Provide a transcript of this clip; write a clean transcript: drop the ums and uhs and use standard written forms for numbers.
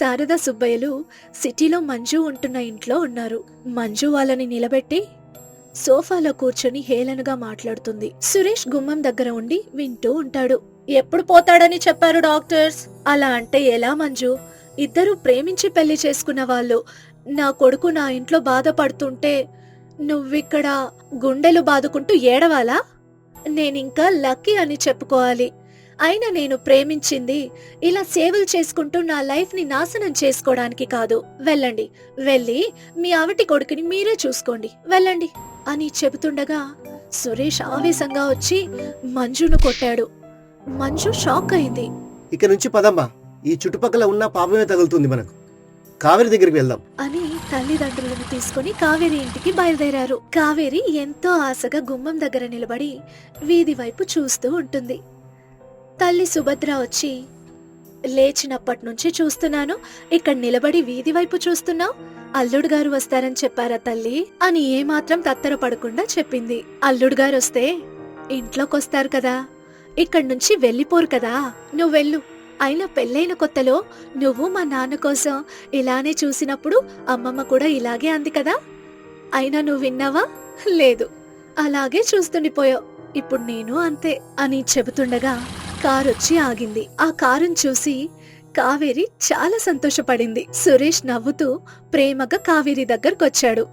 శారద సుబ్బయ్యలు సిటీలో మంజు ఉంటున్న ఇంట్లో ఉన్నారు. మంజు వాళ్ళని నిలబెట్టి సోఫాలో కూర్చొని హేళనగా మాట్లాడుతుంది. సురేష్ గుమ్మం దగ్గర ఉండి వింటూ ఉంటాడు. ఎప్పుడు పోతాడని చెప్పారు డాక్టర్స్? అలా అంటే ఎలా మంజు? ఇద్దరు ప్రేమించి పెళ్లి చేసుకున్న వాళ్ళు. నా కొడుకు నా ఇంట్లో బాధపడుతుంటే నువ్విక్కడ గుండెలు బాదుకుంటూ ఏడవాలా? నేనింకా లక్కీ అని చెప్పుకోవాలి. అయినా నేను ప్రేమించింది ఇలా సేవలు చేసుకుంటూ నా లైఫ్ ని నాశనం చేసుకోవడానికి కాదు. వెళ్ళండి, వెళ్ళి మీ ఆవిటి కొడుకుని మీరే చూసుకోండి, వెళ్ళండి అని చెబుతుండగా సురేష్ ఆవేశంగా వచ్చి మంజును కొట్టాడు. మంజు షాక్ అయింది. ఇక నుంచి పదమ్మా, ఈ చుట్టుపక్కల ఉన్న పాపమే తగులుతుంది మనకు. కావేరి దగ్గరికి వెళ్దాం అని తల్లిదండ్రులను తీసుకుని కావేరి ఇంటికి బయలుదేరారు. కావేరి ఎంతో ఆశగా గుమ్మం దగ్గర నిలబడి వీధి వైపు చూస్తూ ఉంటుంది. తల్లి సుభద్ర వచ్చి, లేచినప్పటి నుంచి చూస్తున్నాను, ఇక్కడ నిలబడి వీధి వైపు చూస్తున్నావు. అల్లుడు గారు వస్తారని చెప్పారా తల్లి అని ఏమాత్రం తత్తర పడకుండా చెప్పింది. అల్లుడు గారు వస్తే ఇంట్లోకొస్తారు కదా, ఇక్కడి నుంచి వెళ్ళిపోరు కదా. నువ్వెళ్ళు. అయినా పెళ్ళైన కొత్తలో నువ్వు మా నాన్న కోసం ఇలానే చూసినప్పుడు అమ్మమ్మ కూడా ఇలాగే అంది కదా. అయినా నువ్వు విన్నావా? లేదు, అలాగే చూస్తుండిపోయావు. ఇప్పుడు నేను అంతే అని చెబుతుండగా కారొచ్చి ఆగింది. ఆ కారుని చూసి కావేరి చాలా సంతోషపడింది. సురేష్ నవ్వుతూ ప్రేమగా కావేరి దగ్గరకొచ్చాడు.